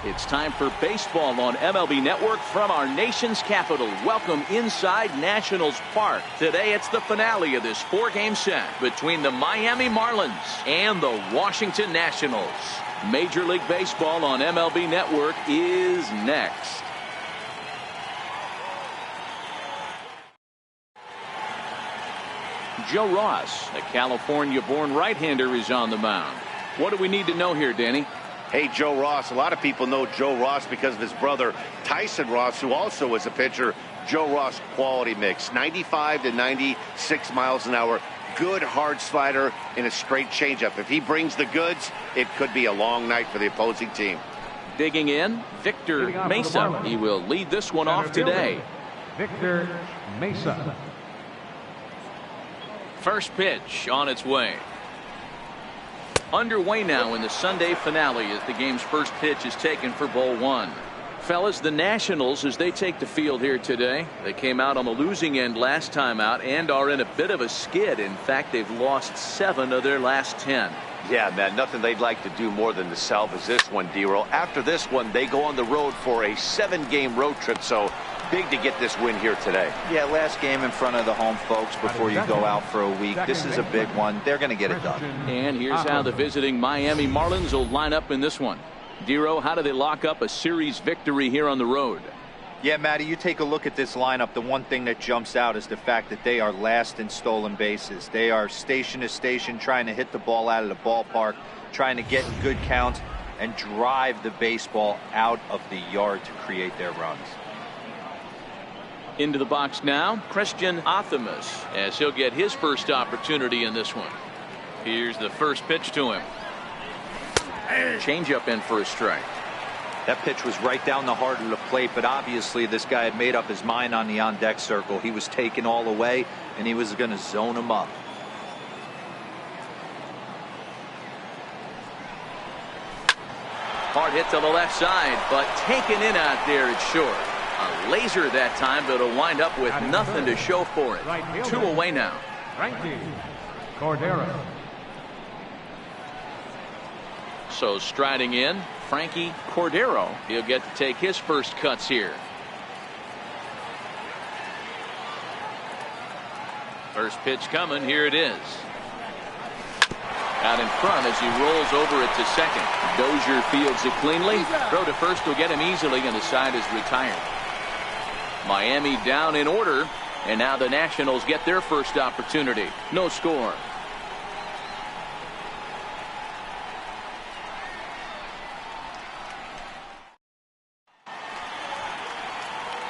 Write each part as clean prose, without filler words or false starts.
It's time for baseball on MLB Network from our nation's capital. Welcome inside Nationals Park. Today it's the finale of this four-game set between the Miami Marlins and the Washington Nationals. Major League Baseball on MLB Network is next. Joe Ross, a California-born right-hander, is on the mound. What do we need to know here, Danny? Hey, Joe Ross. A lot of people know Joe Ross because of his brother Tyson Ross, who also is a pitcher. Joe Ross quality mix, 95 to 96 miles an hour. Good hard slider and a straight changeup. If he brings the goods, it could be a long night for the opposing team. Digging in, Victor Mesa. He will lead this one off today. Victor Mesa. First pitch on its way. Underway now in the Sunday finale as the game's first pitch is taken for ball one. Fellas, the Nationals, as they take the field here today, they came out on the losing end last time out and are in a bit of a skid. In fact, they've lost 7 of their last 10. Yeah, man, nothing they'd like to do more than to salvage this one, D-Roll. After this one, they go on the road for a 7-game road trip, so big to get this win here today. Yeah, last game in front of the home folks before you go out for a week. This is a big one. They're going to get it done. And here's how the visiting Miami Marlins will line up in this one. Dero, how do they lock up a series victory here on the road? Yeah, Matty, you take a look at this lineup. The one thing that jumps out is the fact that they are last in stolen bases. They are station to station trying to hit the ball out of the ballpark, trying to get in good counts and drive the baseball out of the yard to create their runs. Into the box now, Christian Athamas, as he'll get his first opportunity in this one. Here's the first pitch to him. Changeup in for a strike. That pitch was right down the heart of the plate, but obviously this guy had made up his mind on the on-deck circle. He was taken all the way, and he was going to zone him up. Hard hit to the left side, but taken in out there, it's short. A laser that time, but it'll wind up with nothing to show for it. 2 away now. Frankie Cordero. So striding in, Frankie Cordero. He'll get to take his first cuts here. First pitch coming. Here it is. Out in front as he rolls over it to second. Dozier fields it cleanly. Throw to first will get him easily, and the side is retired. Miami down in order, and now the Nationals get their first opportunity. No score.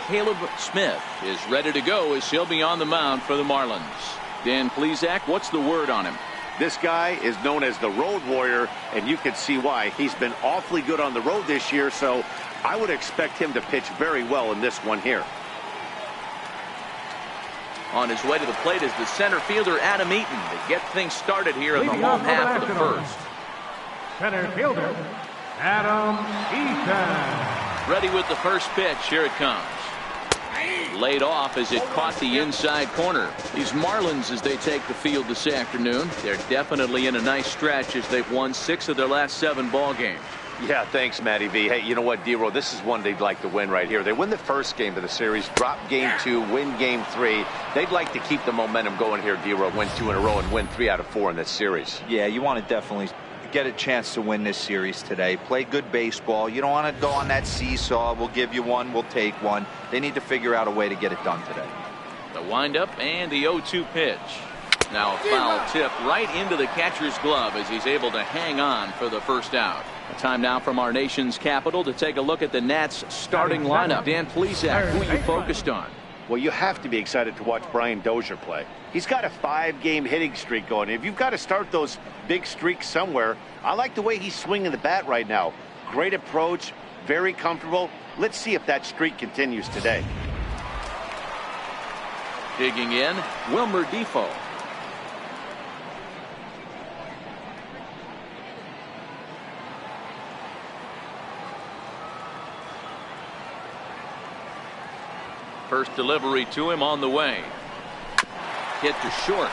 Caleb Smith is ready to go as he'll be on the mound for the Marlins. Dan Plesac, what's the word on him? This guy is known as the road warrior, and you can see why. He's been awfully good on the road this year, so I would expect him to pitch very well in this one here. On his way to the plate is the center fielder Adam Eaton to get things started here in the home half of the first. Center fielder Adam Eaton. Ready with the first pitch. Here it comes. Laid off as it caught the inside corner. These Marlins, as they take the field this afternoon, they're definitely in a nice stretch as they've won 6 of their last 7 ball games. Yeah, thanks, Matty V. Hey, you know what, D-Roll, this is one they'd like to win right here. They win the first game of the series, drop game 2, win game 3. They'd like to keep the momentum going here, D-Roll, win 2 in a row and win 3 out of 4 in this series. Yeah, you want to definitely get a chance to win this series today. Play good baseball. You don't want to go on that seesaw. We'll give you one, we'll take one. They need to figure out a way to get it done today. The windup and the 0-2 pitch. Now a foul tip right into the catcher's glove as he's able to hang on for the first out. Time now from our nation's capital to take a look at the Nats starting lineup. Dan Plesac, who are you focused on? Well, you have to be excited to watch Brian Dozier play. He's got a 5-game hitting streak going. If you've got to start those big streaks somewhere, I like the way he's swinging the bat right now. Great approach, very comfortable. Let's see if that streak continues today. Digging in, Wilmer Defoe. First delivery to him on the way. Hit to short.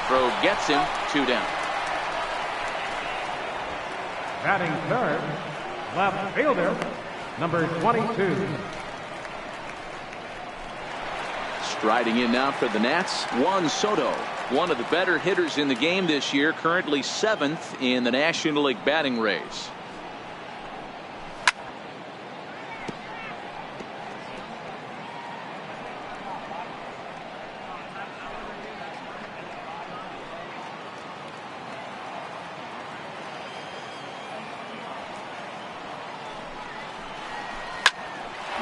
Throw gets him. 2 down. Batting third, left fielder, number 22. Striding in now for the Nats, Juan Soto, one of the better hitters in the game this year, currently 7th in the National League batting race.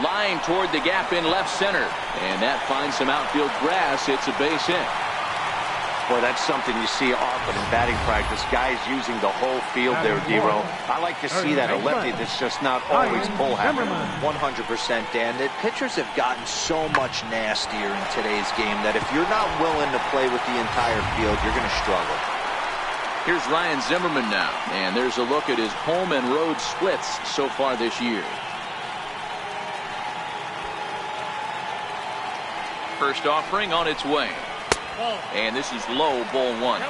Line toward the gap in left center, and that finds some outfield grass. It's a base hit. Boy, that's something you see often in batting practice. Guys using the whole field there, D-Row. I like to see that. A lefty that's just not always pull happy. 100%, Dan. That pitchers have gotten so much nastier in today's game that if you're not willing to play with the entire field, you're going to struggle. Here's Ryan Zimmerman now, and there's a look at his home and road splits so far this year. First offering on its way. And this is low, ball one.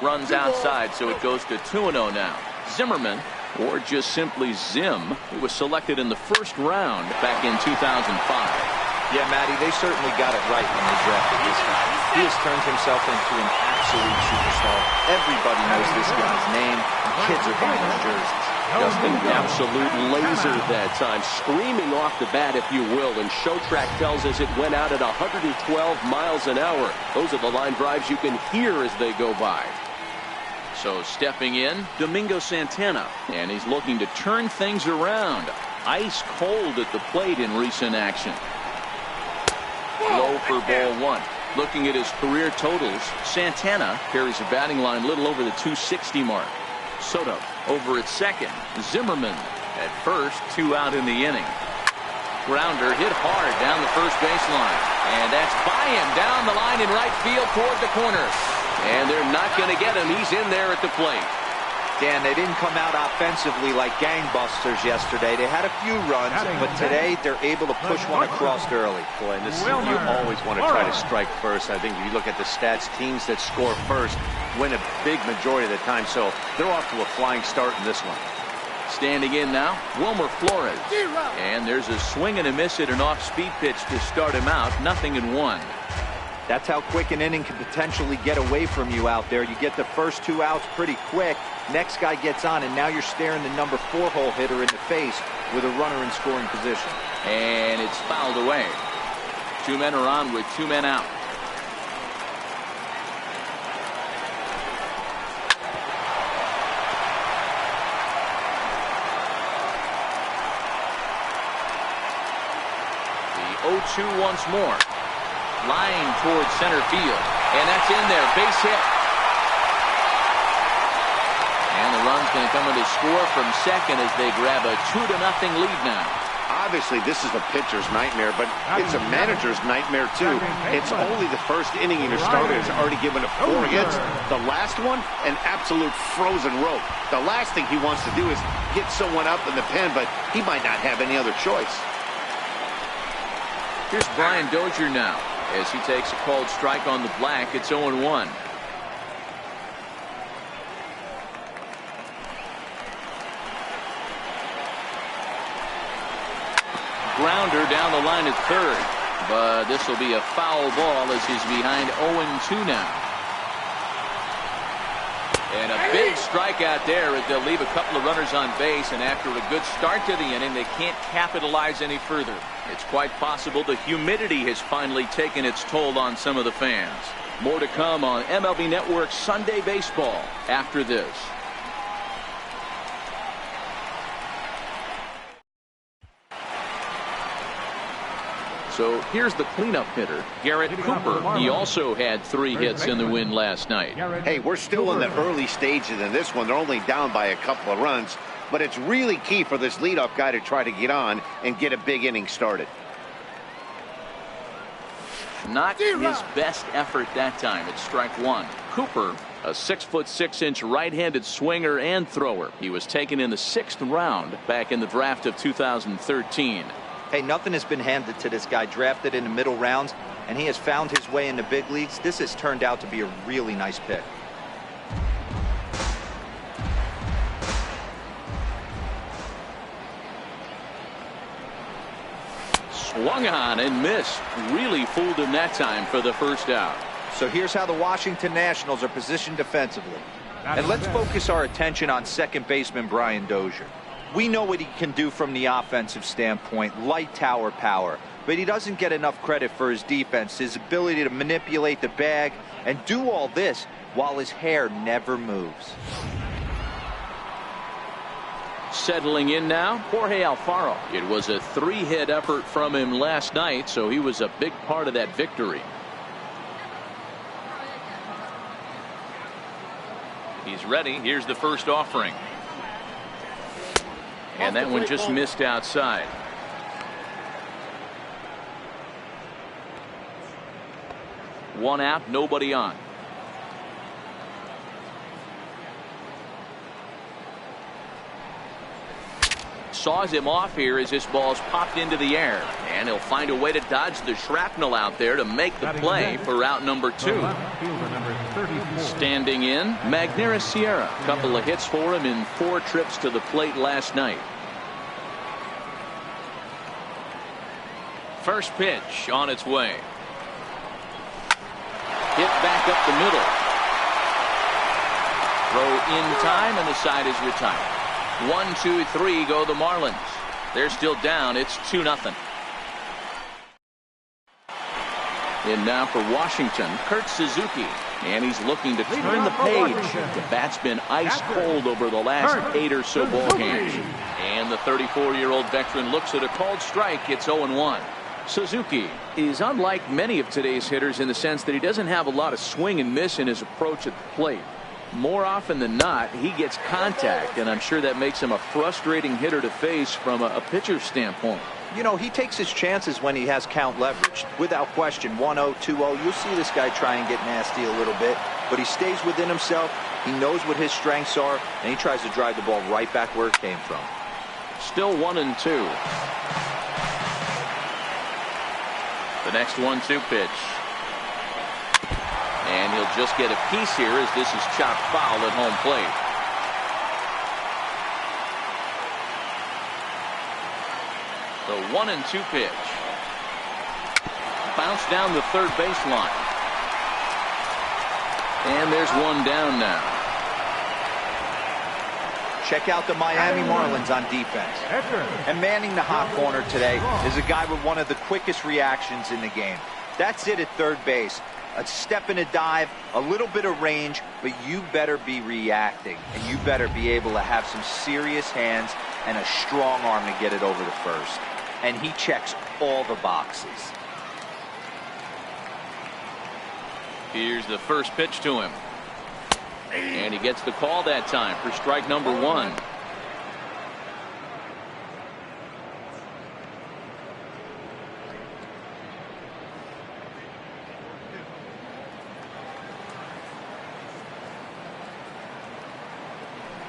Runs outside, so it goes to 2-0 now. Zimmerman, or just simply Zim, who was selected in the first round back in 2005. Yeah, Matty, they certainly got it right when they drafted this guy. He has turned himself into an absolute superstar. Everybody knows this guy's name. Kids are buying his jerseys. Just an absolute laser that time, screaming off the bat, if you will, and Showtrack tells us it went out at 112 miles an hour. Those are the line drives you can hear as they go by. So stepping in, Domingo Santana, and he's looking to turn things around. Ice cold at the plate in recent action. Low for ball one. Looking at his career totals, Santana carries a batting line a little over the 260 mark. Soto over at second. Zimmerman at first, 2 out in the inning. Grounder hit hard down the first baseline, and that's by him down the line in right field toward the corner. And they're not going to get him. He's in there at the plate. Dan, they didn't come out offensively like gangbusters yesterday. They had a few runs, but today they're able to push one across early. Boy, and this is, you always want to try to strike first. I think if you look at the stats, teams that score first win a big majority of the time, so they're off to a flying start in this one. Standing in now, Wilmer Flores. And there's a swing and a miss at an off-speed pitch to start him out. 0-1. That's how quick an inning can potentially get away from you out there. You get the first 2 outs pretty quick. Next guy gets on, and now you're staring the number 4-hole hitter in the face with a runner in scoring position. And it's fouled away. 2 men are on with 2 men out. The 0-2 once more. Line towards center field, and that's in there. Base hit. And the run's going to come in to score from second as they grab a 2-0 lead now. Obviously, this is a pitcher's nightmare, but it's a manager's nightmare, too. It's only the first inning, and your starter has already given up 4 hits. The last one, an absolute frozen rope. The last thing he wants to do is get someone up in the pen, but he might not have any other choice. Here's Brian Dozier now as he takes a called strike on the black. It's 0-1. Grounder down the line at third, but this will be a foul ball as he's behind 0-2 now. And a big strikeout there as they'll leave a couple of runners on base, and after a good start to the inning, they can't capitalize any further. It's quite possible the humidity has finally taken its toll on some of the fans. More to come on MLB Network Sunday Baseball after this. So here's the cleanup hitter, Garrett Cooper. He also had 3 hits in the win last night. Hey, we're still in the early stages in this one. They're only down by a couple of runs, but it's really key for this leadoff guy to try to get on and get a big inning started. Not his best effort that time. It's strike 1. Cooper, a 6'6" right-handed swinger and thrower. He was taken in the 6th round back in the draft of 2013. Hey, nothing has been handed to this guy. Drafted in the middle rounds, and he has found his way in the big leagues. This has turned out to be a really nice pick. Swung on and missed. Really fooled him that time for the first out. So here's how the Washington Nationals are positioned defensively. And let's focus our attention on second baseman Brian Dozier. We know what he can do from the offensive standpoint, light tower power, but he doesn't get enough credit for his defense, his ability to manipulate the bag and do all this while his hair never moves. Settling in now, Jorge Alfaro. It was a 3-hit effort from him last night, so he was a big part of that victory. He's ready. Here's the first offering. And that one just missed outside. One out, nobody on. Saws him off here as this ball's popped into the air. And he'll find a way to dodge the shrapnel out there to make the play for out number 2. Standing in, Magneuris Sierra. Couple of hits for him in 4 trips to the plate last night. First pitch on its way. Hit back up the middle. Throw in time, and the side is retired. 1, 2, 3 go the Marlins. They're still down. It's 2-0. And now for Washington, Kurt Suzuki. And he's looking to turn the page. The bat's been ice cold over the last 8 or so ball games. And the 34-year-old veteran looks at a called strike. It's 0-1. Suzuki is unlike many of today's hitters in the sense that he doesn't have a lot of swing and miss in his approach at the plate. More often than not, he gets contact, and I'm sure that makes him a frustrating hitter to face from a pitcher's standpoint. You know, he takes his chances when he has count leverage. Without question, 1-0, 2-0, you'll see this guy try and get nasty a little bit, but he stays within himself. He knows what his strengths are, and he tries to drive the ball right back where it came from. Still 1-2. The next 1-2 pitch. And he'll just get a piece here as this is chopped foul at home plate. The 1-2 pitch. Bounce down the third baseline. And there's one down now. Check out the Miami Marlins on defense. And manning the hot corner today is a guy with one of the quickest reactions in the game. That's it at third base. A step and a dive, a little bit of range, but you better be reacting, and you better be able to have some serious hands and a strong arm to get it over to first. And he checks all the boxes. Here's the first pitch to him. And he gets the call that time for strike number 1.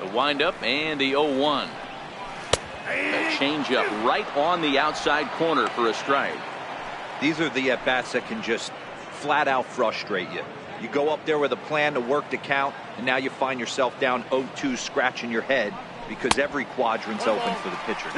The windup and the 0-1. A changeup right on the outside corner for a strike. These are the at-bats that can just flat out frustrate you. You go up there with a plan to work the count, and now you find yourself down 0-2 scratching your head because every quadrant's open for the pitcher.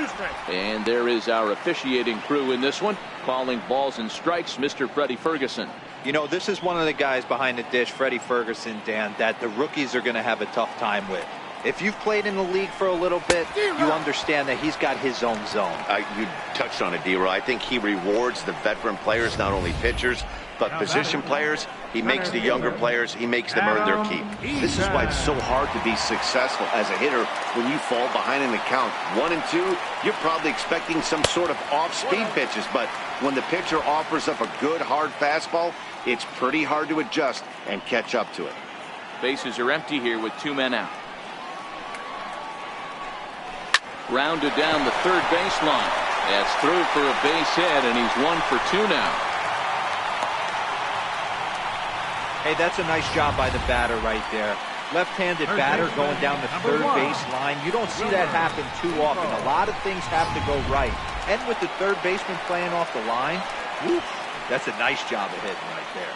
And there is our officiating crew in this one, calling balls and strikes, Mr. Freddie Ferguson. You know, this is one of the guys behind the dish, Freddie Ferguson, Dan, that the rookies are going to have a tough time with. If you've played in the league for a little bit, you understand that he's got his own zone. You touched on it, D-Roy. I think he rewards the veteran players, not only pitchers, but position players. He makes the younger players, he makes them earn their keep. This is why it's so hard to be successful as a hitter when you fall behind in the count. 1-2, you're probably expecting some sort of off-speed pitches, but when the pitcher offers up a good, hard fastball, it's pretty hard to adjust and catch up to it. Bases are empty here with 2 men out. Rounded down the third baseline. That's through for a base hit, and he's 1 for 2 now. Hey, that's a nice job by the batter right there. left-handed batter going down the third base line. You don't see that happen too often. A lot of things have to go right. And with the third baseman playing off the line, whew, that's a nice job of hitting right there.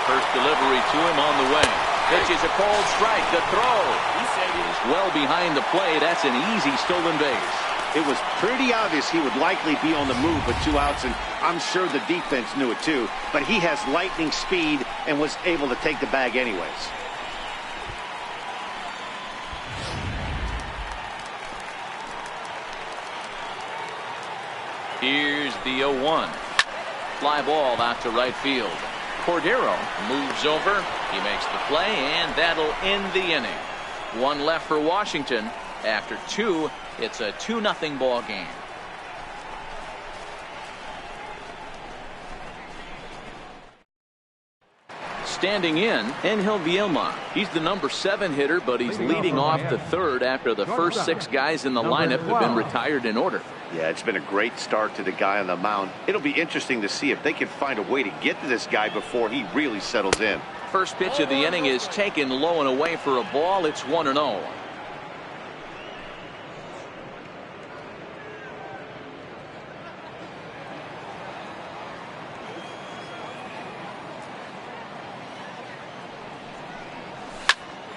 First delivery to him on the way. Pitch is a cold strike. The throw. He said he is well behind the play. That's an easy stolen base. It was pretty obvious he would likely be on the move with 2 outs, and I'm sure the defense knew it too. But he has lightning speed and was able to take the bag anyways. Here's the 0-1. Fly ball out to right field. Cordero moves over. He makes the play, and that'll end the inning. 1 left for Washington. After 2, it's a 2-0 ball game. Standing in, Angel Vielma. He's the number 7 hitter, but he's leading off the 3rd after the first 6 guys in the lineup have been retired in order. Yeah, it's been a great start to the guy on the mound. It'll be interesting to see if they can find a way to get to this guy before he really settles in. First pitch of the inning is taken low and away for a ball. It's 1-0.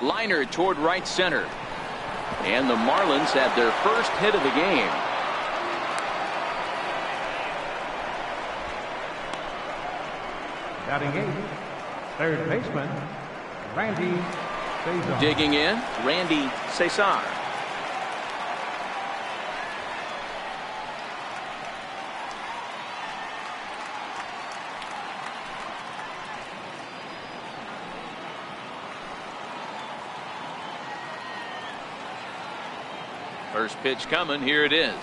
Liner toward right center. And the Marlins had their first hit of the game. Batting 8th, third baseman, Randy Cesar. Digging in, Randy Cesar. First pitch coming. Here it is.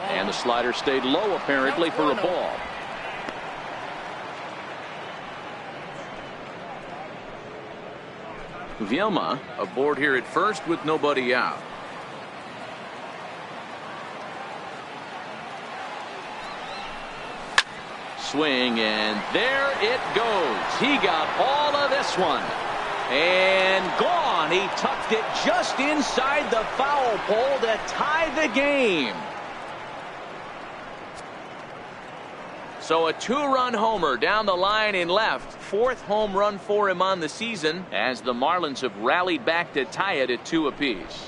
And the slider stayed low apparently for a ball. Vielma aboard here at first with nobody out. Swing, and there it goes. He got all of this one. And gone. He tucked it just inside the foul pole to tie the game. So a 2-run homer down the line in left. 4th home run for him on the season as the Marlins have rallied back to tie it at 2 apiece.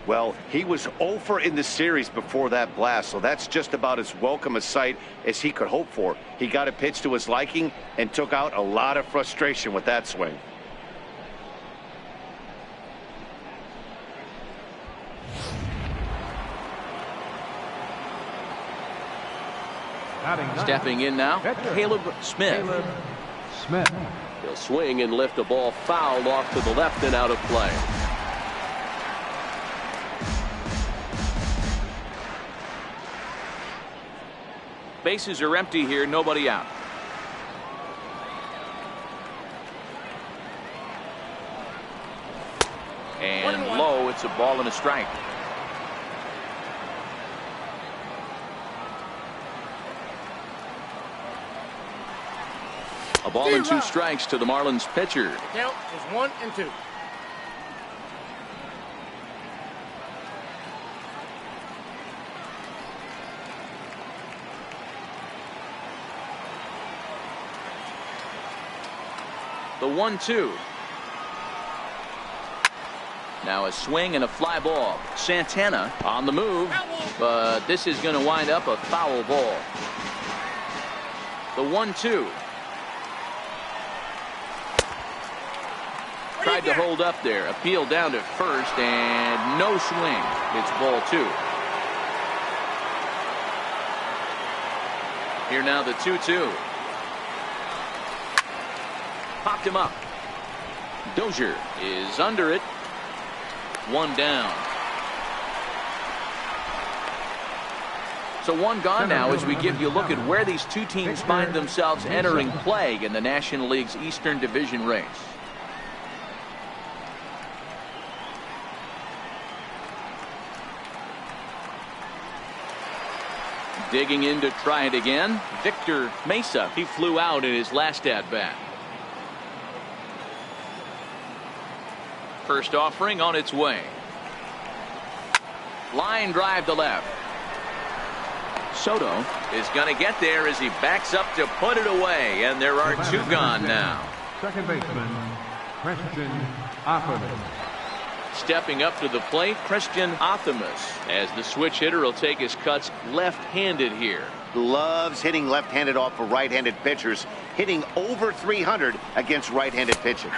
Well, he was 0 in the series before that blast, so that's just about as welcome a sight as he could hope for. He got a pitch to his liking and took out a lot of frustration with that swing. Stepping in now, Caleb Smith. He'll swing and lift a ball fouled off to the left and out of play. Bases are empty here, nobody out. And low, it's a ball and a strike. A ball and 2 strikes to the Marlins pitcher. Count is 1 and 2. The 1-2. Now a swing and a fly ball. Santana on the move, but this is going to wind up a foul ball. The 1-2. Tried to hold up there. Appeal down to first, and no swing. It's ball 2. Here now the 2-2. Popped him up. Dozier is under it. 1 down. a one gone now as we give you a look at where these two teams find themselves entering play in the National League's Eastern Division race. Digging in to try it again, Victor Mesa. He flew out in his last at-bat. First offering on its way. Line drive to left. Soto is going to get there as he backs up to put it away, and there are two gone now. Second baseman, Christian Oppenheimer. Stepping up to the plate, Christian Oppenheimer, as the switch hitter will take his cuts left-handed here. Loves hitting left-handed off of right-handed pitchers, hitting over 300 against right-handed pitching.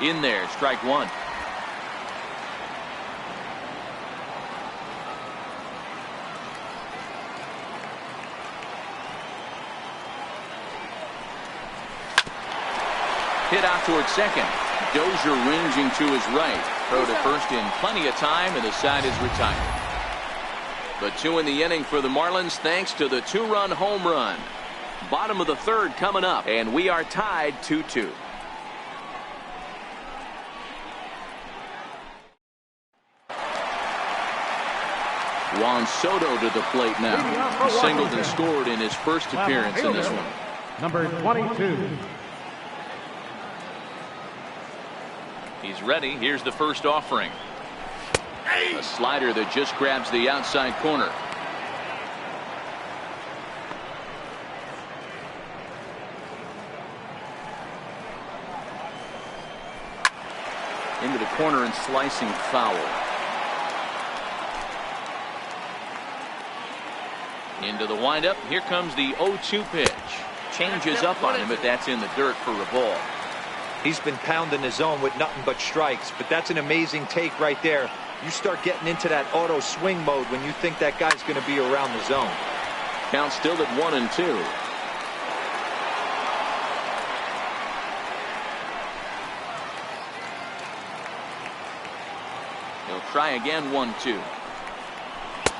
In there, strike one. Hit out towards second. Dozier ranging to his right. Throw to first in plenty of time, and the side is retired. But two in the inning for the Marlins thanks to the two-run home run. Bottom of the third coming up, and we are tied 2-2. Juan Soto to the plate now. He singled and scored in his first appearance in this one. Number 22. He's ready. Here's the first offering. A slider that just grabs the outside corner. Into the corner and slicing foul. Into the windup. Here comes the 0-2 pitch. Changes up on him, but that's in the dirt for a ball. He's been pounding the zone with nothing but strikes, but that's an amazing take right there. You start getting into that auto swing mode when you think that guy's going to be around the zone. Count still at 1-2. He'll try again, 1-2.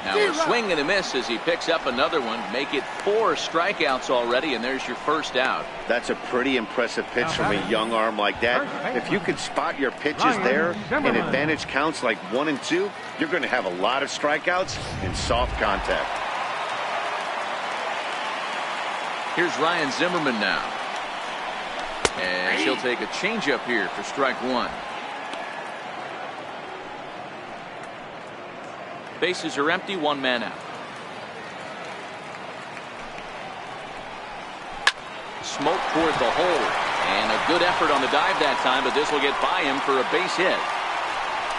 Now a swing and a miss as he picks up another one. Make it 4 strikeouts already, and there's your first out. That's a pretty impressive pitch from a young arm like that. If you can spot your pitches there and advantage counts like 1 and 2, you're going to have a lot of strikeouts and soft contact. Here's Ryan Zimmerman now. And he'll take a changeup here for strike one. Bases are empty, one man out. Smoke toward the hole, and a good effort on the dive that time, but this will get by him for a base hit.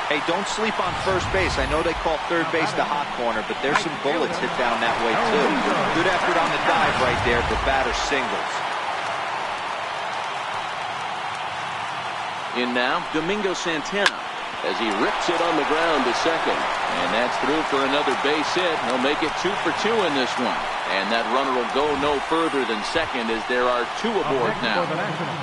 Hey, don't sleep on first base. I know they call third base the hot corner, but there's some bullets hit down that way too. Good effort on the dive right there, but batter singles. In now, Domingo Santana, as he rips it on the ground to second. And that's through for another base hit. He'll make it 2 for 2 in this one. And that runner will go no further than second as there are 2 aboard now.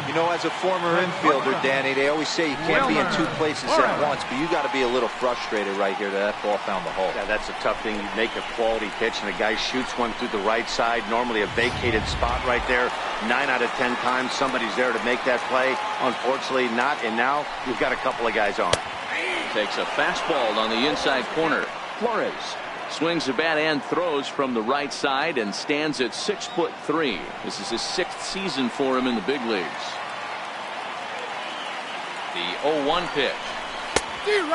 You know, as a former infielder, Danny, they always say you can't be in 2 places at once, but you got to be a little frustrated right here that ball found the hole. Yeah, that's a tough thing. You make a quality pitch and a guy shoots one through the right side, normally a vacated spot right there. 9 out of 10 times somebody's there to make that play. Unfortunately not, and now you've got a couple of guys on. Takes a fastball on the inside corner. Flores swings the bat and throws from the right side and stands at 6'3". This is his 6th season for him in the big leagues. The 0-1 pitch.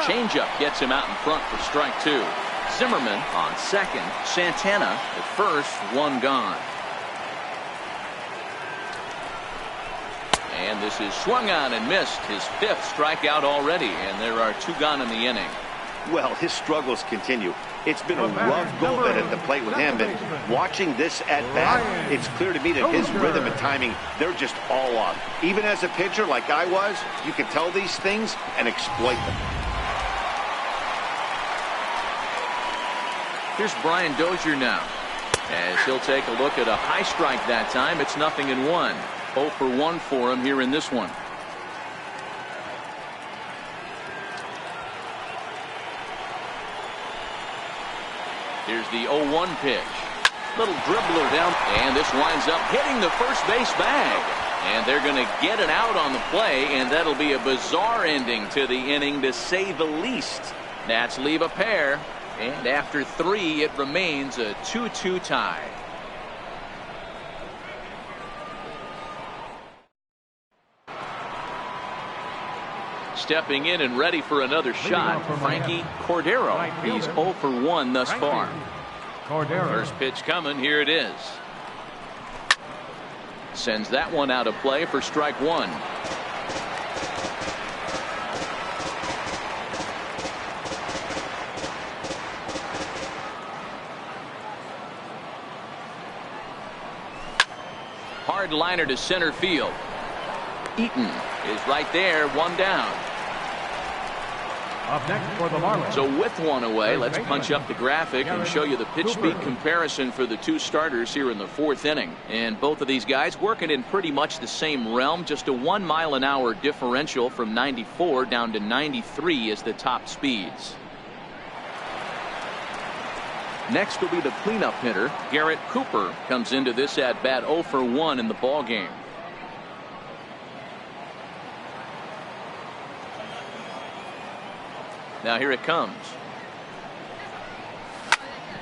Changeup gets him out in front for strike 2. Zimmerman on second. Santana at first. 1 gone. And this is swung on and missed, his 5th strikeout already, and there are 2 gone in the inning. Well, his struggles continue. It's been a rough go at the plate with him, but watching this at bat, it's clear to me that his rhythm and timing, they're just all off. Even as a pitcher like I was, you can tell these things and exploit them. Here's Brian Dozier now, as he'll take a look at a high strike that time. It's 0-1. 0 for 1 for him here in this one. Here's the 0-1 pitch. Little dribbler down, and this winds up hitting the first base bag. And they're going to get it out on the play, and that'll be a bizarre ending to the inning, to say the least. Nats leave a pair, and after 3, it remains a 2-2 tie. Stepping in and ready for another shot, Frankie Cordero. He's 0 for 1 thus far. First pitch coming. Here it is. Sends that one out of play for strike 1. Hard liner to center field. Eaton is right there, 1 down. Up next for the Marlins. So with 1 away, let's punch up the graphic and show you the pitch speed comparison for the 2 starters here in the 4th inning. And both of these guys working in pretty much the same realm. Just a 1 mile an hour differential from 94 down to 93 is the top speeds. Next will be the cleanup hitter. Garrett Cooper comes into this at bat 0 for 1 in the ball game. Now here it comes.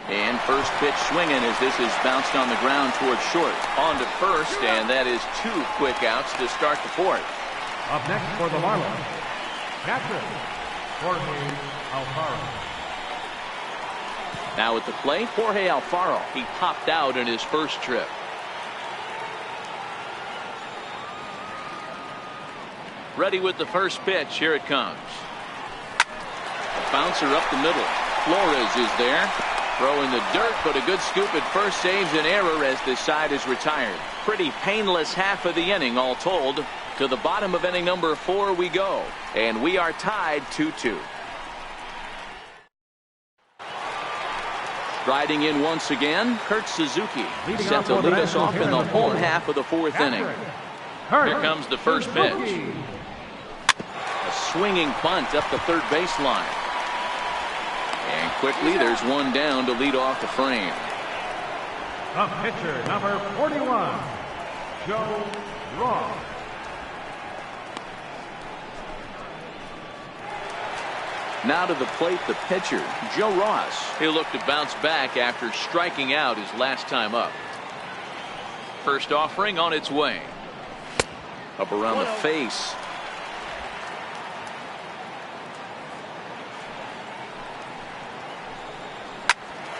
And first pitch swinging as this is bounced on the ground towards short. On to first, and that is 2 quick outs to start the 4th. Up next for the Marlins, catcher Jorge Alfaro. Now at the plate, Jorge Alfaro. He popped out in his first trip. Ready with the first pitch. Here it comes. Bouncer up the middle. Flores is there. Throw in the dirt, but a good scoop at first saves an error as this side is retired. Pretty painless half of the inning all told. To the bottom of inning number 4 we go. And we are tied 2-2. Riding in once again, Kurt Suzuki. Set to lead us off in the home half of the 4th inning. Here comes the first pitch. A swinging bunt up the third baseline. And quickly there's 1 down to lead off the frame. The pitcher, number 41, Joe Ross. Now to the plate, the pitcher, Joe Ross. He'll look to bounce back after striking out his last time up. First offering on its way. Up around the face.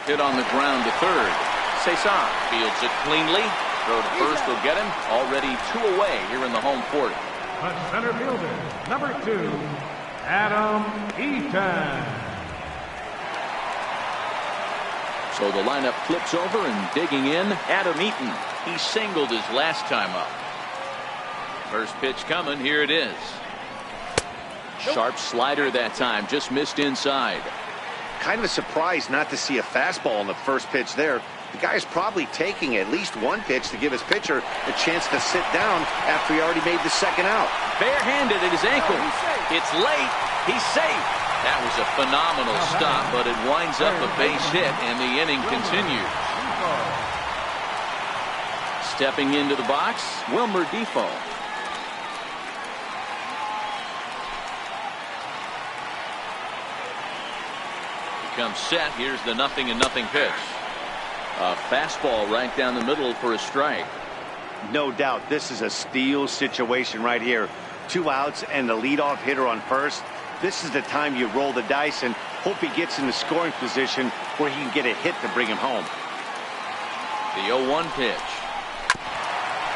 Hit on the ground to third. Cesar fields it cleanly. Throw to first will get him. Already 2 away here in the home 4th. The center fielder, number 2, Adam Eaton. So the lineup flips over and digging in, Adam Eaton. He singled his last time up. First pitch coming. Here it is. Sharp slider that time. Just missed inside. Kind of a surprise not to see a fastball on the first pitch there. The guy's probably taking at least 1 pitch to give his pitcher a chance to sit down after he already made the second out. Barehanded at his ankle. It's late. He's safe. That was a phenomenal stop, but it winds up a base hit, and the inning continues. Stepping into the box, Wilmer Defoe. Comes set. Here's the 0-0 pitch. A fastball right down the middle for a strike. No doubt this is a steal situation right here. 2 outs and the leadoff hitter on first. This is the time you roll the dice and hope he gets in the scoring position where he can get a hit to bring him home. The 0-1 pitch.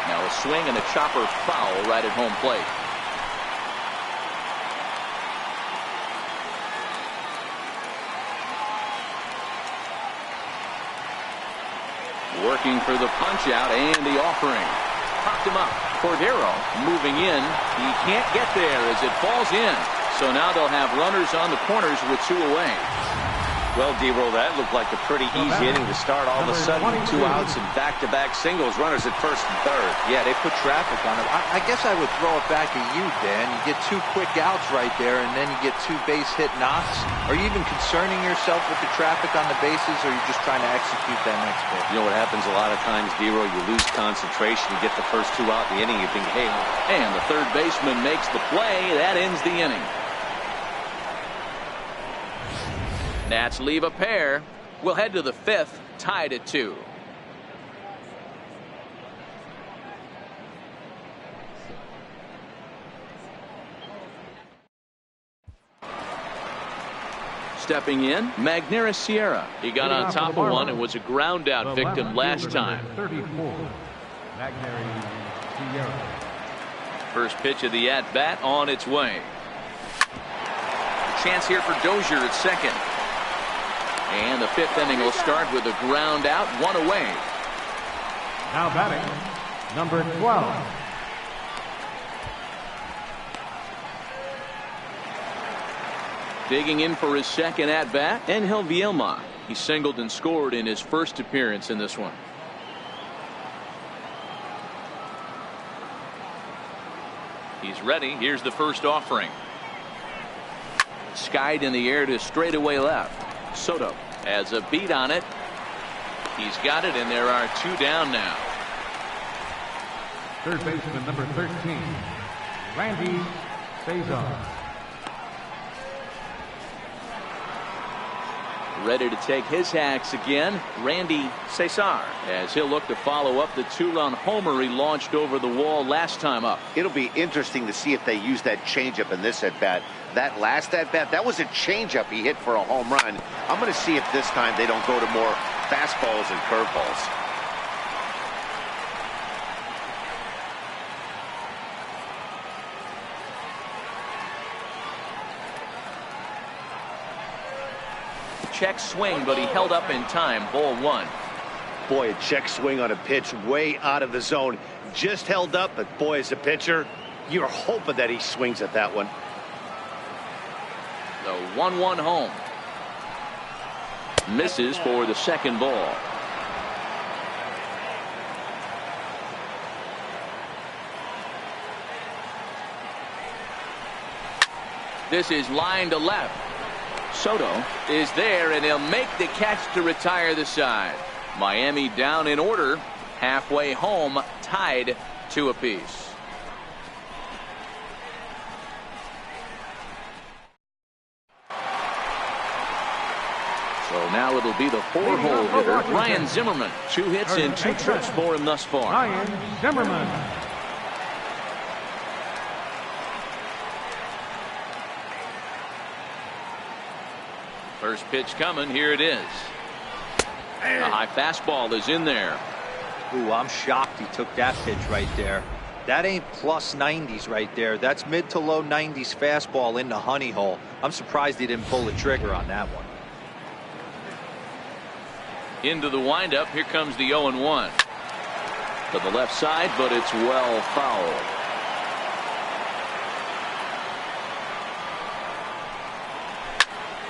Now a swing and a chopper foul right at home plate. Working for the punch out and the offering. Popped him up. Cordero moving in. He can't get there as it falls in. So now they'll have runners on the corners with 2 away. Well, D-Roll, that looked like a pretty easy inning to start. All of a sudden, 2 outs and back-to-back singles, runners at first and third. Yeah, they put traffic on him. I guess I would throw it back at you, Dan. You get 2 quick outs right there, and then you get 2 base hit knocks. Are you even concerning yourself with the traffic on the bases, or are you just trying to execute that next pitch? You know what happens a lot of times, D-Roll? You lose concentration. You get the first 2 out in the inning. You think, hey. And the third baseman makes the play. That ends the inning. Nats leave a pair. We'll head to the 5th, tied at 2. Stepping in, Magneuris Sierra. He got on top of one and was a ground out victim last time. 34, Magneuris Sierra. First pitch of the at-bat on its way. Chance here for Dozier at second. And the 5th inning will start with a ground out, 1 away. Now batting, number 12. Digging in for his second at-bat, Angel Vielma. He singled and scored in his first appearance in this one. He's ready. Here's the first offering. Skied in the air to straightaway left. Soto has a beat on it. He's got it, and there are 2 down now. Third baseman number 13, Randy Cesar. Ready to take his hacks again, Randy Cesar, as he'll look to follow up the 2-run homer he launched over the wall last time up. It'll be interesting to see if they use that changeup in this at-bat. That last at-bat, that was a changeup he hit for a home run. I'm going to see if this time they don't go to more fastballs and curveballs. Check swing, but he held up in time. Ball 1. Boy, a check swing on a pitch way out of the zone. Just held up, but boy, as a pitcher, you're hoping that he swings at that one. The 1-1 home. Misses for the second ball. This is line to left. Soto is there, and he'll make the catch to retire the side. Miami down in order. Halfway home, tied 2 apiece. So now it'll be the 4-hole hitter, Ryan Zimmerman. 2 hits and 2 trips for him thus far. Ryan Zimmerman. First pitch coming. Here it is. A high fastball is in there. Ooh, I'm shocked he took that pitch right there. That ain't plus 90s right there. That's mid to low 90s fastball in the honey hole. I'm surprised he didn't pull the trigger on that one. Into the windup. Here comes the 0-1. To the left side, but it's well fouled.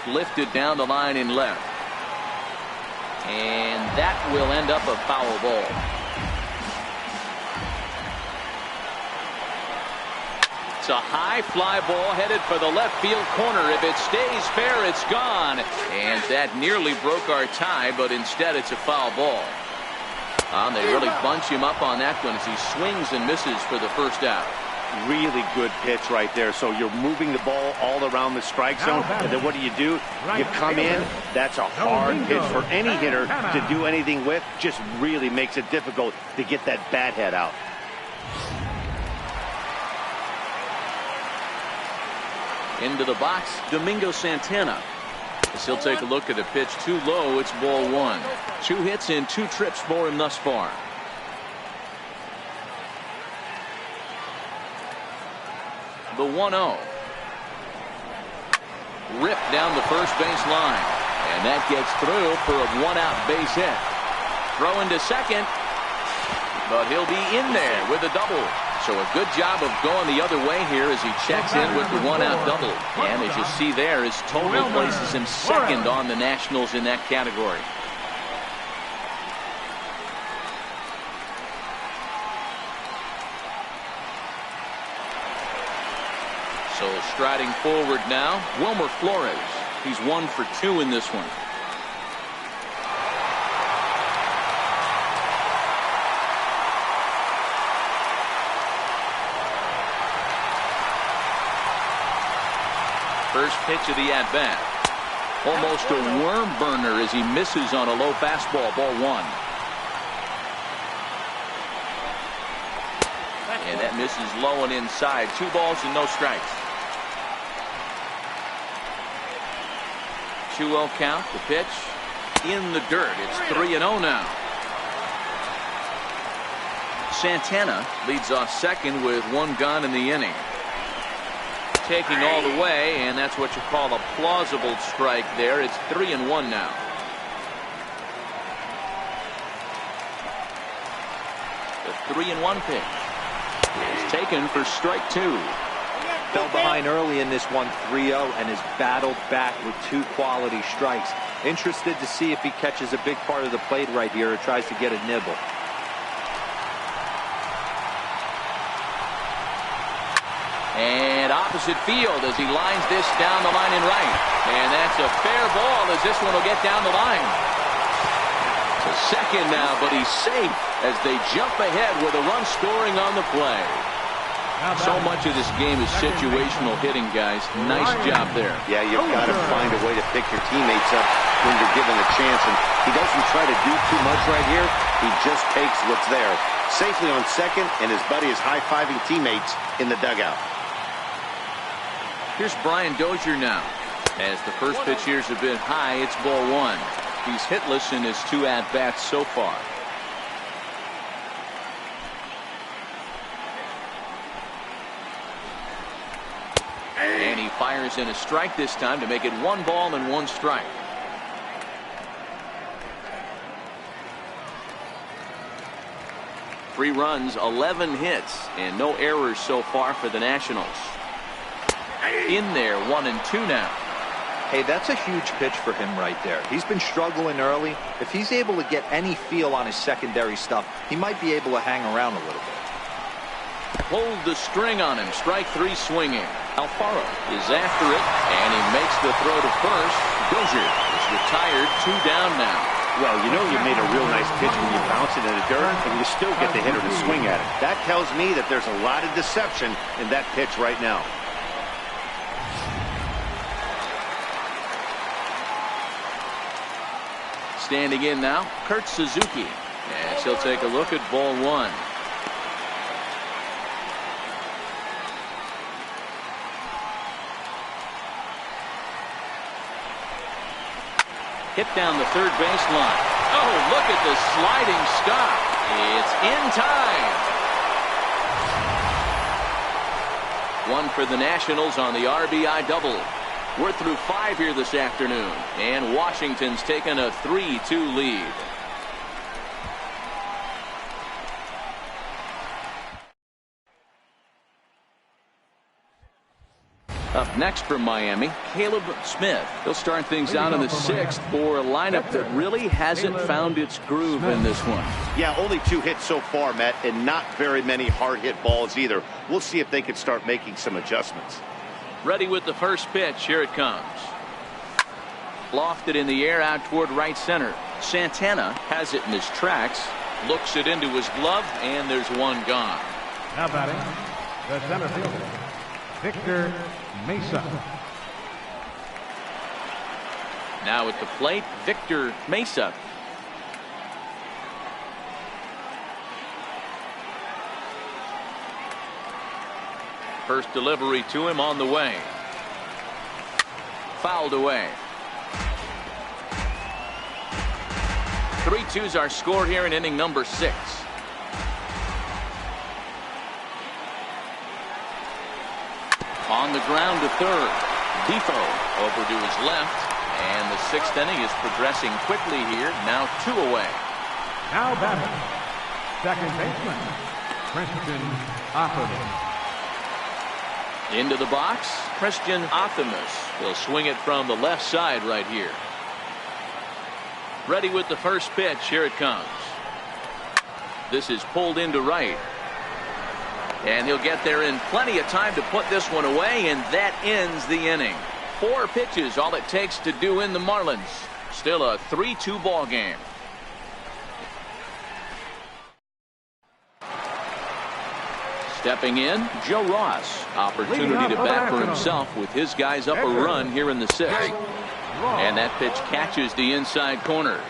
Lifted down the line in left. And that will end up a foul ball. It's a high fly ball headed for the left field corner. If it stays fair, it's gone. And that nearly broke our tie, but instead it's a foul ball. They really bunch him up on that one as he swings and misses for the first out. Really good pitch right there. So you're moving the ball all around the strike zone, and then what do? You come in. That's a hard pitch for any hitter to do anything with. Just really makes it difficult to get that bat head out. Into the box, Domingo Santana. As he'll take a look at a pitch too low, it's ball 1. 2 hits and 2 trips for him thus far. The 1-0. Ripped down the first base line. And that gets through for a 1-out base hit. Throw into second. But he'll be in there with a double. So a good job of going the other way here as he checks in with the one-out double. And as you see there, his total places him second on the Nationals in that category. So striding forward now, Wilmer Flores. He's 1 for 2 in this one. First pitch of the at-bat. Almost a worm burner as he misses on a low fastball. Ball 1. And that misses low and inside. 2 balls and no strikes. 2-0 count. The pitch in the dirt. It's 3-0 now. Santana leads off second with 1 gone in the inning. Taking all the way, and that's what you call a plausible strike there. It's 3-1 now. The 3-1 pitch is taken for strike 2. Fell behind early in this one, 3-0, and has battled back with 2 quality strikes. Interested to see if he catches a big part of the plate right here or tries to get a nibble. And opposite field as he lines this down the line in right. And that's a fair ball as this one will get down the line. To second now, but he's safe as they jump ahead with a run scoring on the play. So much of this game is situational hitting, guys. Nice job there. Yeah, you've got to find a way to pick your teammates up when you're given a chance. And he doesn't try to do too much right here. He just takes what's there. Safely on second, and his buddy is high-fiving teammates in the dugout. Here's Brian Dozier now. As the first pitch here's a bit high, it's ball 1. He's hitless in his 2 at-bats so far. And he fires in a strike this time to make it 1 ball and 1 strike. Three runs, 11 hits, and no errors so far for the Nationals. In there, 1-2 now. Hey, that's a huge pitch for him right there. He's been struggling early. If he's able to get any feel on his secondary stuff, he might be able to hang around a little bit. Hold the string on him. Strike 3 swinging. Alfaro is after it, and he makes the throw to first. Dozier is retired. 2 down now. Well, you know you made a real nice pitch when you bounce it in the dirt, and you still get the hitter to swing at it. That tells me that there's a lot of deception in that pitch right now. Standing in now, Kurt Suzuki. As he'll take a look at ball 1. Hit down the third baseline. Oh, look at the sliding stop. It's in time. 1 for the Nationals on the RBI double. We're through 5 here this afternoon, and Washington's taken a 3-2 lead. Up next from Miami, Caleb Smith. He'll start things out in the 6th for a lineup that really hasn't found its groove in this one. Yeah, only 2 hits so far, Matt, and not very many hard-hit balls either. We'll see if they can start making some adjustments. Ready with the first pitch. Here it comes. Lofted in the air out toward right center. Santana has it in his tracks. Looks it into his glove, and there's 1 gone. Now batting, the center fielder, Victor Mesa. Now at the plate, Victor Mesa. First delivery to him on the way. Fouled away. 3-2's our score here in inning number 6. On the ground to third. Defoe over to his left. And the 6th inning is progressing quickly here. Now 2 away. Now batting, second baseman, Christian Ackerman. Into the box, Christian Optimus. He'll swing it from the left side right here. Ready with the first pitch. Here it comes. This is pulled into right. And he'll get there in plenty of time to put this one away, and that ends the inning. 4 pitches, all it takes to do in the Marlins. Still a 3-2 ball game. Stepping in, Joe Ross. Opportunity to bat for himself with his guys up a run here in the 6th. And that pitch catches the inside corner.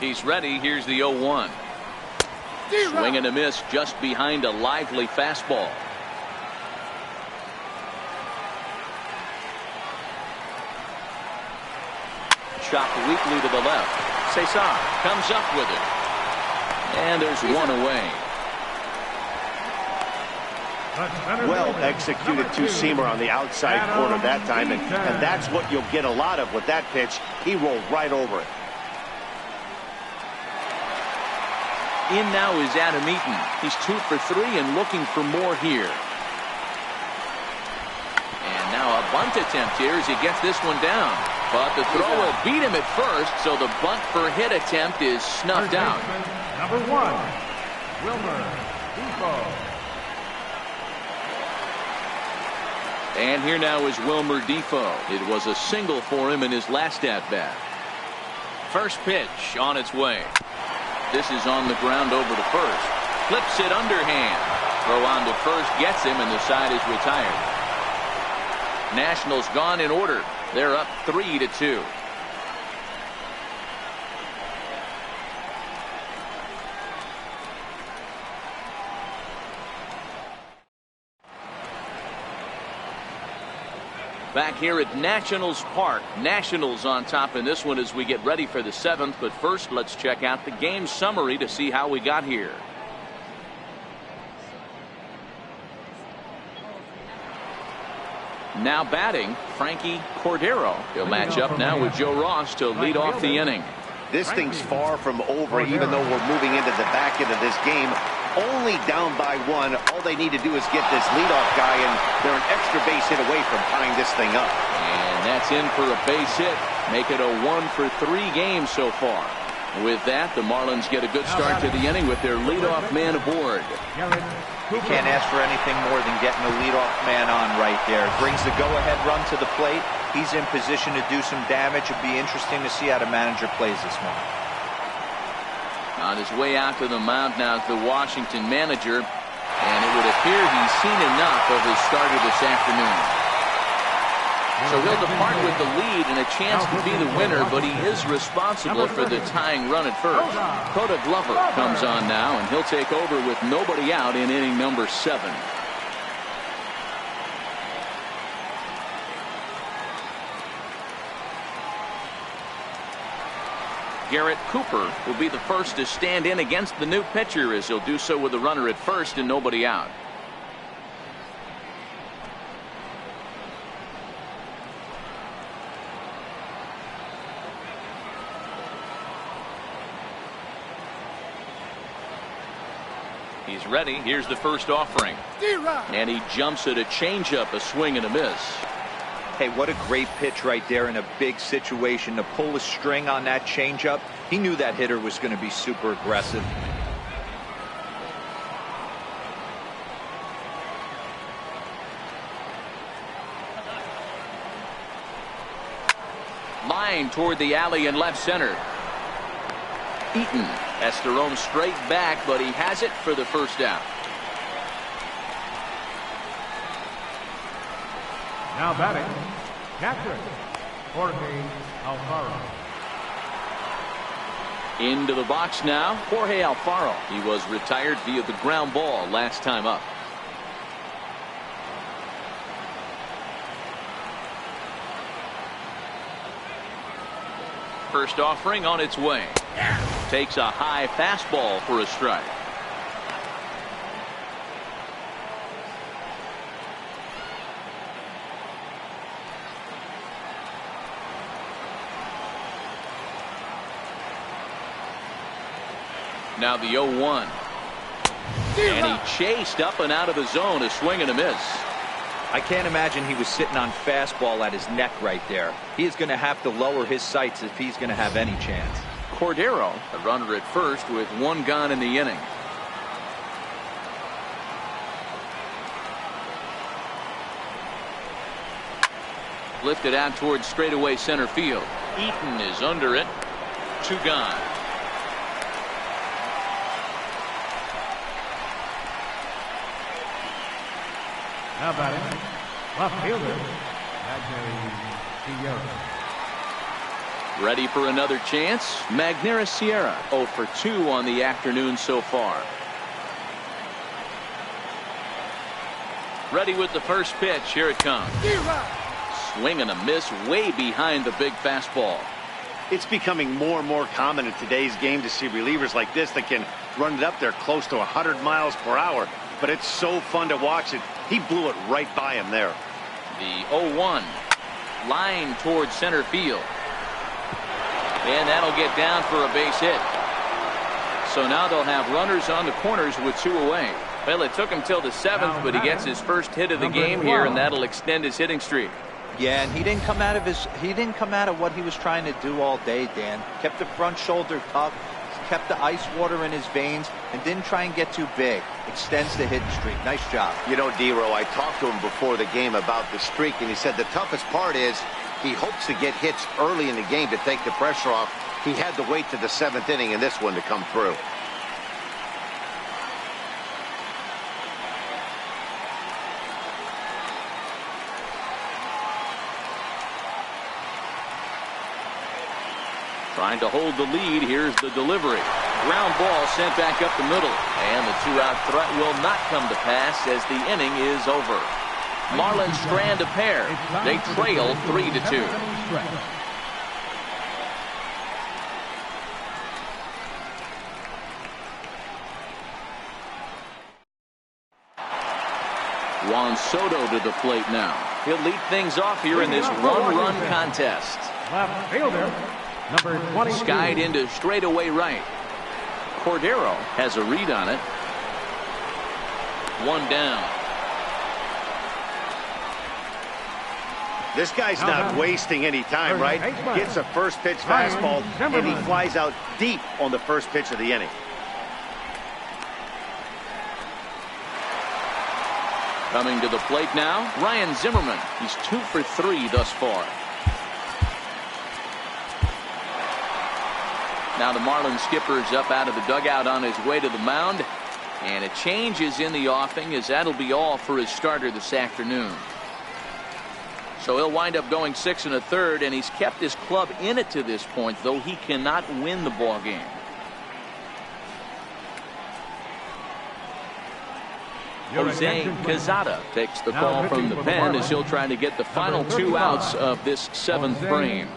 He's ready. Here's the 0-1. Swing and a miss just behind a lively fastball. Chopped weakly to the left. Cesar comes up with it. And there's one away. Well executed two-seamer on the outside corner that time, and that's what you'll get a lot of with that pitch. He rolled right over it. In now is Adam Eaton. He's 2 for 3 and looking for more here. And now a bunt attempt here as he gets this one down. But the throw will beat him at first, so the bunt for hit attempt is snuffed out. Number 1, Wilmer Defoe. And here now is Wilmer Defoe. It was a single for him in his last at-bat. First pitch on its way. This is on the ground over to first. Flips it underhand. Throw on to first gets him, and the side is retired. Nationals gone in order. They're up 3-2. Back here at Nationals Park. Nationals on top in this one as we get ready for the 7th. But first, let's check out the game summary to see how we got here. Now batting, Frankie Cordero. He'll match up now with Joe Ross to lead off the inning. This thing's far from over, even though we're moving into the back end of this game. Only down by 1. All they need to do is get this leadoff guy, and they're an extra base hit away from tying this thing up. And that's in for a base hit. Make it a 1 for 3 game so far. With that, the Marlins get a good start to the inning with their leadoff man aboard. You can't ask for anything more than getting the leadoff man on right there. Brings the go-ahead run to the plate. He's in position to do some damage. It'd be interesting to see how the manager plays this one. On his way out to the mound now is the Washington manager, and it would appear he's seen enough of his starter this afternoon. So he'll depart with the lead and a chance to be the winner, but he is responsible for the tying run at first. Coda Glover comes on now, and he'll take over with nobody out in inning number 7. Garrett Cooper will be the first to stand in against the new pitcher, as he'll do so with a runner at first and nobody out. He's ready. Here's the first offering. And he jumps at a changeup, a swing and a miss. Hey, what a great pitch right there in a big situation to pull a string on that changeup. He knew that hitter was going to be super aggressive. Line toward the alley in left center. Eaton has to roam straight back, but he has it for the first out. Now batting, catcher, Jorge Alfaro. Into the box now, Jorge Alfaro. He was retired via the ground ball last time up. First offering on its way. Takes a high fastball for a strike. Now the 0-1. And he chased up and out of the zone, a swing and a miss. I can't imagine he was sitting on fastball at his neck right there. He is going to have to lower his sights if he's going to have any chance. Cordero, the runner at first with one gone in the inning. Lifted out towards straightaway center field. Eaton is under it. 2 gone. Now batting, left fielder, Magneuris. Ready for another chance? Magneuris Sierra 0 for 2 on the afternoon so far. Ready with the first pitch. Here it comes. Swing and a miss way behind the big fastball. It's becoming more and more common in today's game to see relievers like this that can run it up there close to 100 miles per hour. But it's so fun to watch it. He blew it right by him there. The 0-1. Line towards center field. And that'll get down for a base hit. So now they'll have runners on the corners with 2 away. Well, it took him till the 7th, but he gets his first hit of the game here, and that'll extend his hitting streak. Yeah, and he didn't come out of what he was trying to do all day, Dan. Kept the front shoulder tucked, kept the ice water in his veins, and didn't try and get too big. Extends the hitting streak. Nice job. You know, D-Row, I talked to him before the game about the streak, and he said the toughest part is he hopes to get hits early in the game to take the pressure off. He had to wait to the 7th inning in this one to come through. Trying to hold the lead. Here's the delivery. Ground ball sent back up the middle. And the 2-out threat will not come to pass as the inning is over. Marlins strand a pair. They trail 3-2. Juan Soto to the plate now. He'll lead things off here in this one-run contest. Left fielder, number 22. Skied into straightaway right. Cordero has a read on it. 1 down. This guy's not wasting any time, right? Gets a first pitch fastball, and he flies out deep on the first pitch of the inning. Coming to the plate now, Ryan Zimmerman. He's 2 for 3 thus far. Now the Marlins skipper's up out of the dugout on his way to the mound. And a change is in the offing, as that'll be all for his starter this afternoon. So he'll wind up going 6 1/3, and he's kept his club in it to this point, though he cannot win the ball game. Jose Quezada takes the call from the pen as he'll try to get the final 2 outs of this 7th frame.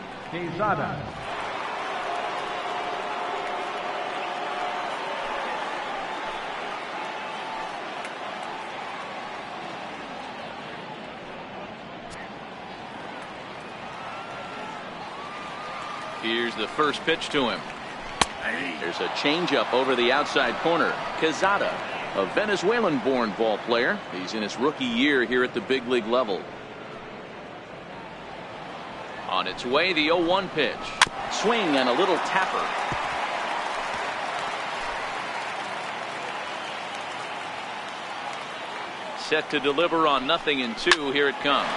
Here's the first pitch to him. There's a changeup over the outside corner. Quezada, a Venezuelan-born ball player. He's in his rookie year here at the big league level. On its way, the 0-1 pitch. Swing and a little tapper. Set to deliver on 0-2. Here it comes.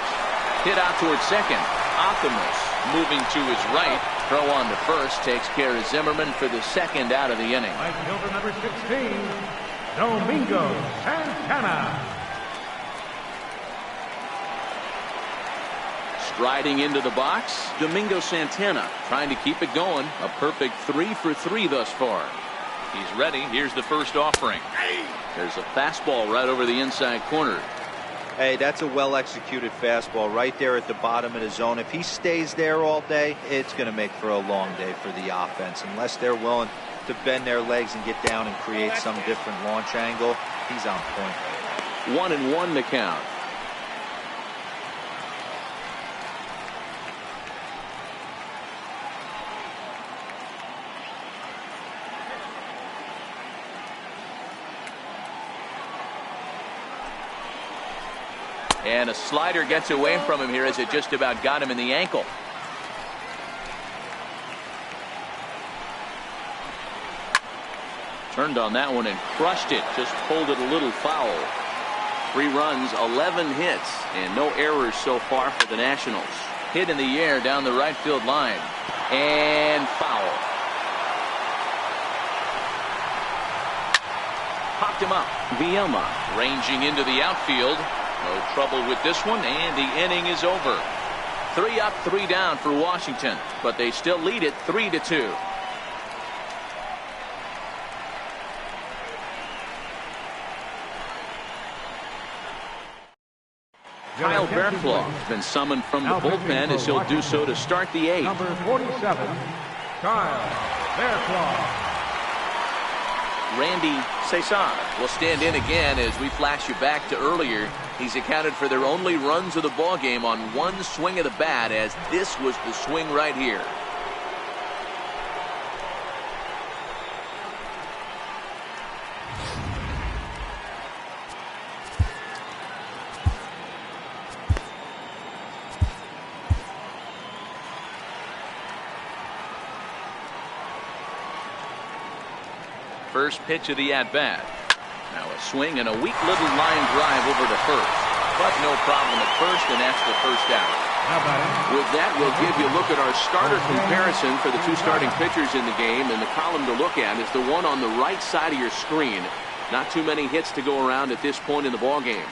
Hit out towards second. Optimus moving to his right. Throw on to first takes care of Zimmerman for the 2nd out of the inning. Right fielder number 16, Domingo Santana. Striding into the box, Domingo Santana trying to keep it going. A perfect 3 for 3 thus far. He's ready. Here's the first offering. There's a fastball right over the inside corner. Hey, that's a well-executed fastball right there at the bottom of the zone. If he stays there all day, it's going to make for a long day for the offense. Unless they're willing to bend their legs and get down and create some different launch angle, he's on point. 1-1 the count. And a slider gets away from him here as it just about got him in the ankle. Turned on that one and crushed it. Just pulled it a little foul. 3 runs, 11 hits, and no errors so far for the Nationals. Hit in the air down the right field line. And foul. Popped him up. Villalma ranging into the outfield. No trouble with this one, and the inning is over. 3 up, 3 down for Washington, but they still lead it 3-2. Kyle Bearclaw has been summoned from the bullpen as he'll do so to start the 8th. Number 47, Kyle Bearclaw. Randy Cesar will stand in again as we flash you back to earlier. He's accounted for their only runs of the ball game on 1 swing of the bat, as this was the swing right here. First pitch of the at-bat. Now a swing and a weak little line drive over to first. But no problem at first, and that's the first out. With that, we'll give you a look at our starter comparison for the 2 starting pitchers in the game. And the column to look at is the one on the right side of your screen. Not too many hits to go around at this point in the ball game.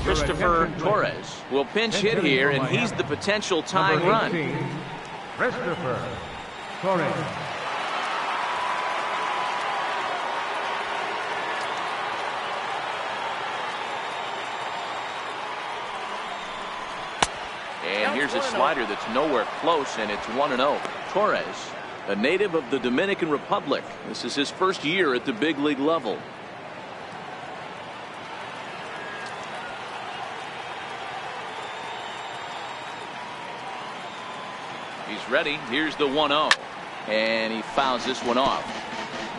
Christopher Torres will pinch hit here, and he's the potential tying run. Christopher Torres. And here's a slider that's nowhere close, and it's 1-0. Torres, a native of the Dominican Republic. This is his first year at the big league level. He's ready. Here's the 1-0. And he fouls this one off.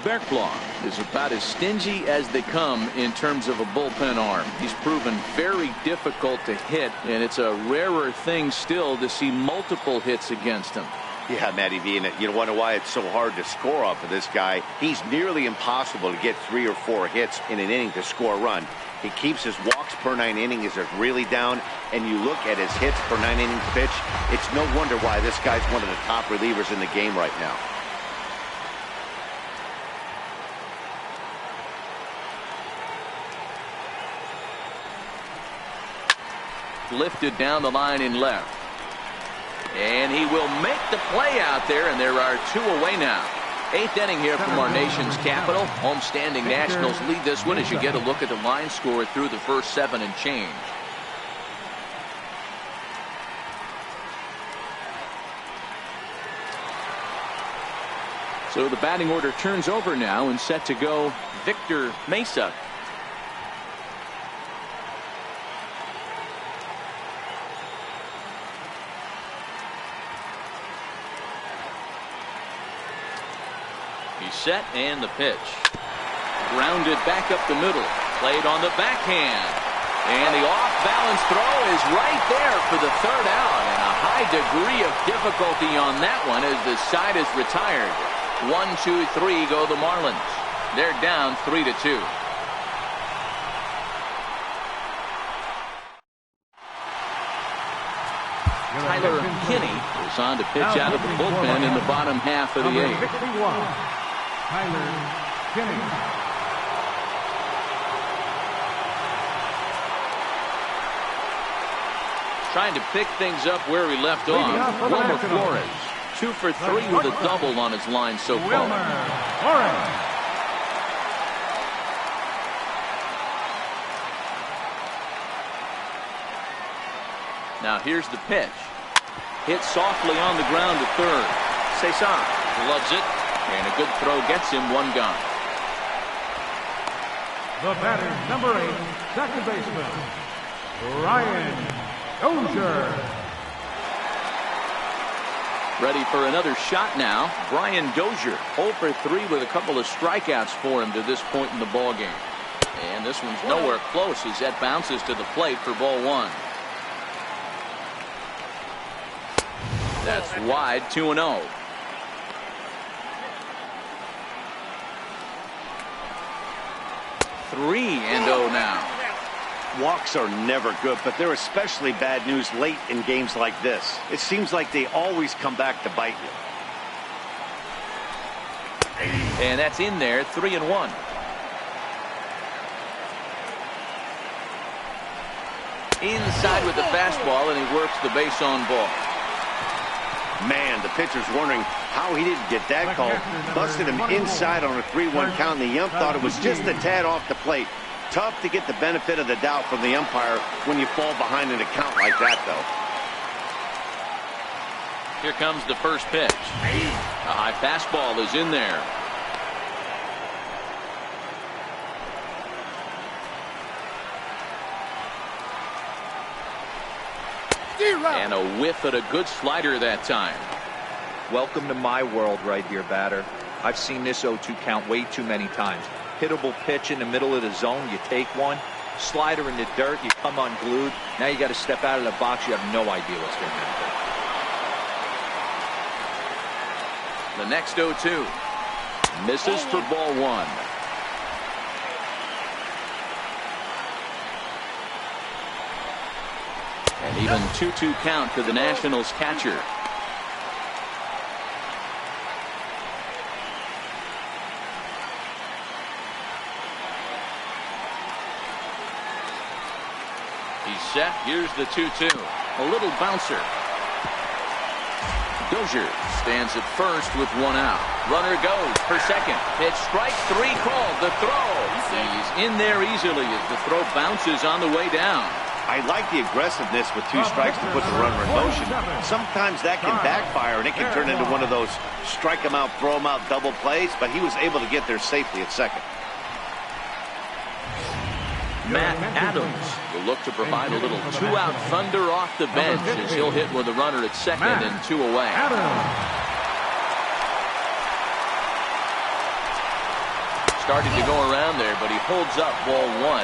Bearclaw is about as stingy as they come in terms of a bullpen arm. He's proven very difficult to hit, and it's a rarer thing still to see multiple hits against him. Yeah, Matty V, and you wonder why it's so hard to score off of this guy. He's nearly impossible to get 3 or 4 hits in an inning to score a run. He keeps his walks per 9 innings is really down, and you look at his hits per 9 innings pitch, it's no wonder why this guy's one of the top relievers in the game right now. Lifted down the line in left. And he will make the play out there, and there are 2 away now. 8th inning here from our nation's capital. Homestanding Nationals lead this one as you get a look at the line score through the first 7 and change. So the batting order turns over now, and set to go Victor Mesa. Set, and the pitch. Grounded back up the middle. Played on the backhand. And the off-balance throw is right there for the 3rd out. And a high degree of difficulty on that one as the side is retired. 1, 2, 3 go the Marlins. They're down 3-2. Tyler Kinney is on to pitch out of the bullpen in the bottom half of the 8th. Tyler Kinney. Trying to pick things up where he left off. Wilmer Flores, 2 for 3 with a double on his line so far. Now here's the pitch. Hit softly on the ground to 3rd. Cesar loves it. And a good throw gets him 1 gone. The batter, number 8, second baseman, Ryan Dozier. Ready for another shot now. Brian Dozier, 0 for 3 with a couple of strikeouts for him to this point in the ball game. And this one's nowhere close as that bounces to the plate for ball 1. That's wide, 2-0. Three and 0 now. Walks are never good, but they're especially bad news late in games like this. It seems like they always come back to bite you. And that's in there, 3-1. Inside with the fastball, and he works the base on ball. Man, the pitcher's wondering how he didn't get that call. Busted him inside on a 3-1 count, and the ump thought it was just a tad off the plate. Tough to get the benefit of the doubt from the umpire when you fall behind in a count like that, though. Here comes the first pitch. A high fastball is in there. And a whiff at a good slider that time. Welcome to my world right here, batter. I've seen this 0-2 count way too many times. Hittable pitch in the middle of the zone, you take one. Slider in the dirt, you come unglued. Now you got to step out of the box. You have no idea what's going to happen. The next 0-2 misses for ball 1. And even 2-2 count to the Nationals catcher. He's set. Here's the 2-2. A little bouncer. Dozier stands at first with 1 out. Runner goes for second. Pitch strike 3 called. The throw. He's in there easily as the throw bounces on the way down. I like the aggressiveness with 2 strikes to put the runner in motion. Sometimes that can backfire, and it can turn into one of those strike him out, throw him out double plays, but he was able to get there safely at second. Matt Adams will look to provide a little 2-out thunder off the bench as he'll hit with a runner at second and 2 away. Starting to go around there, but he holds up ball 1.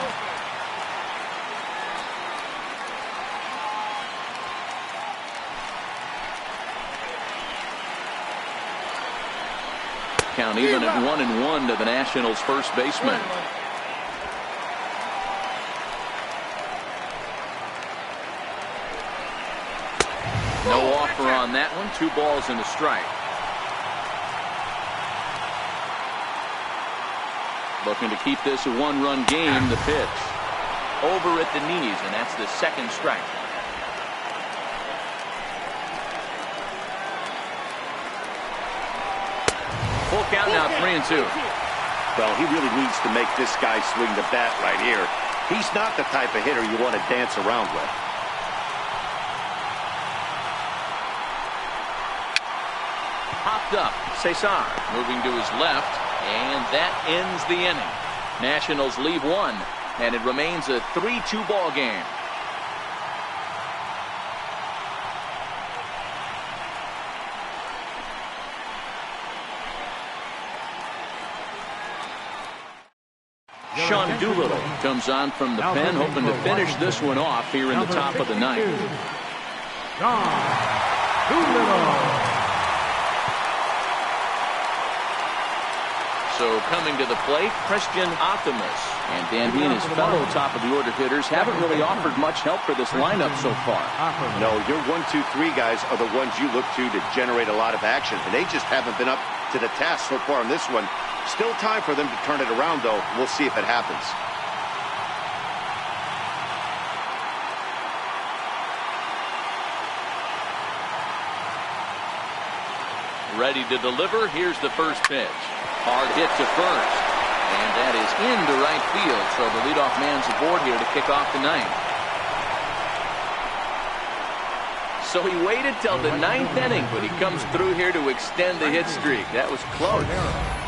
Count even at 1-1 to the Nationals' first baseman. No offer on that one. 2 balls and a strike. Looking to keep this a 1-run game. The pitch over at the knees, and that's the second strike. Full count now, 3-2. Well, he really needs to make this guy swing the bat right here. He's not the type of hitter you want to dance around with. Popped up. Cesar moving to his left, and that ends the inning. Nationals leave 1, and it remains a 3-2 ball game. Sean Doolittle comes on from the pen, hoping to finish this one off here in the top of the 9th. Sean Doolittle. So coming to the plate, Christian Optimus. And Dan Bean, his fellow top-of-the-order hitters, haven't really offered much help for this lineup so far. No, your 1, 2, 3 guys are the ones you look to generate a lot of action, and they just haven't been up to the task so far in this one. Still time for them to turn it around, though. We'll see if it happens. Ready to deliver. Here's the first pitch. Hard hit to first. And that is into right field. So the leadoff man's aboard here to kick off the 9th. So he waited till the 9th inning, but he comes through here to extend the hit streak. That was close.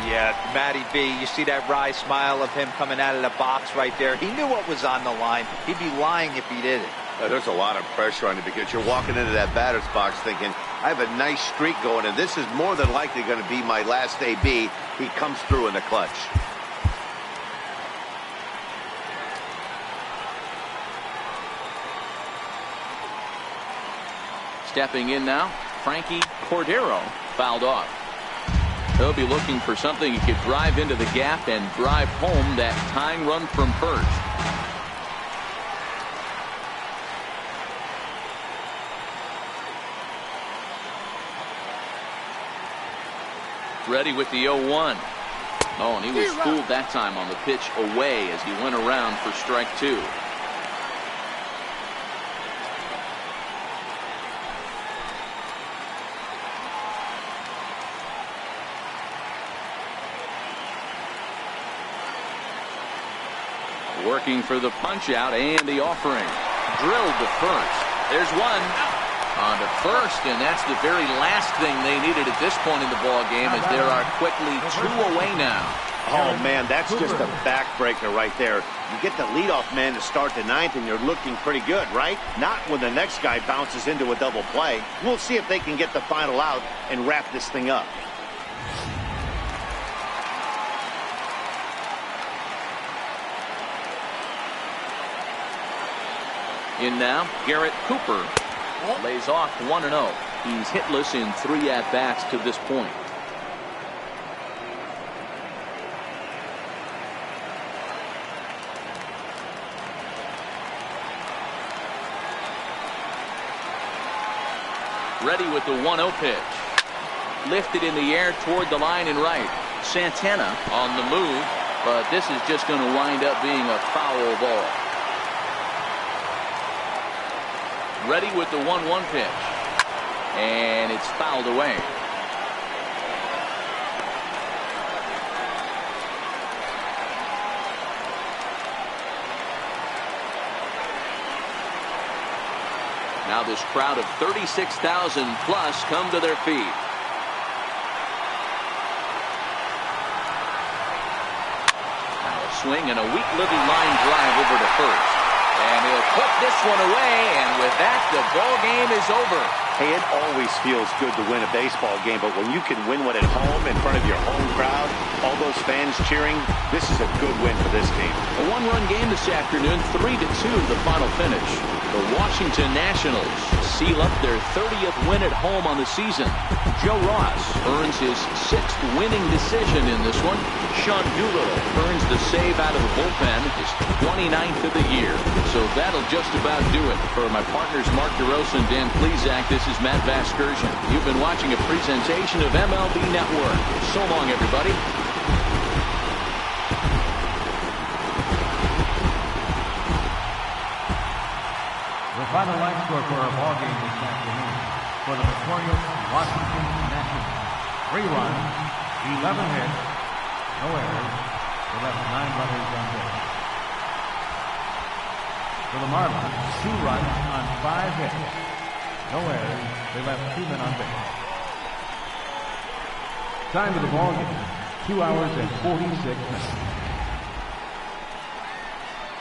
Yeah, Matty B, you see that wry smile of him coming out of the box right there. He knew what was on the line. He'd be lying if he didn't. There's a lot of pressure on you because you're walking into that batter's box thinking I have a nice streak going, and this is more than likely going to be my last AB. He comes through in the clutch. Stepping in now, Frankie Cordero fouled off. He'll be looking for something he could drive into the gap and drive home that tying run from first. Ready with the 0-1. Oh, and he was fooled that time on the pitch away as he went around for strike 2. Working for the punch out and the offering. Drilled to first. There's one. On to first, and that's the very last thing they needed at this point in the ball game, as there are quickly 2 away now. Oh, man, that's just a backbreaker right there. You get the leadoff man to start the 9th, and you're looking pretty good, right? Not when the next guy bounces into a double play. We'll see if they can get the final out and wrap this thing up. In now, Garrett Cooper lays off 1-0. He's hitless in 3 at-bats to this point. Ready with the 1-0 pitch. Lifted in the air toward the line and right. Santana on the move, but this is just going to wind up being a foul ball. Ready with the 1-1 pitch. And it's fouled away. Now this crowd of 36,000 plus come to their feet. Now a swing and a weak little line drive over to first. And he'll put this one away, and with that, the ball game is over. Hey, it always feels good to win a baseball game, but when you can win one at home in front of your home crowd, all those fans cheering, this is a good win for this team. A 1-run game this afternoon, 3-2 the final finish. The Washington Nationals seal up their 30th win at home on the season. Joe Ross earns his 6th winning decision in this one. Sean Doolittle earns the save out of the bullpen, his 29th of the year. So that'll just about do it. For my partners Mark DeRosa and Dan Plesac, this is Matt Vasgersian. You've been watching a presentation of MLB Network. So long, everybody. The final line score for our ball game this afternoon for the victorious Washington Nationals: 3 runs, 11 hits, no errors. They left 9 runners on base. For the Marlins, 2 runs on 5 hits, no errors. They left 2 men on base. Time of the ball game: 2 hours and 46 minutes.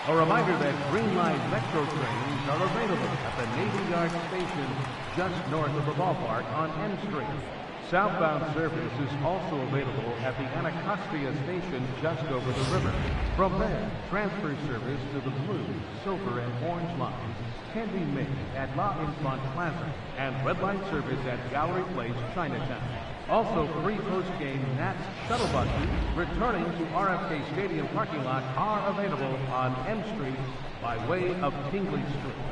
A reminder that Green Line Metro trains are available at the Navy Yard Station just north of the ballpark on N Street. Southbound service is also available at the Anacostia Station just over the river. From there, transfer service to the blue, silver, and orange lines can be made at La Infant Plaza and red line service at Gallery Place, Chinatown. Also, free post-game Nats shuttle buses returning to RFK Stadium parking lot are available on M Street by way of Tingley Street.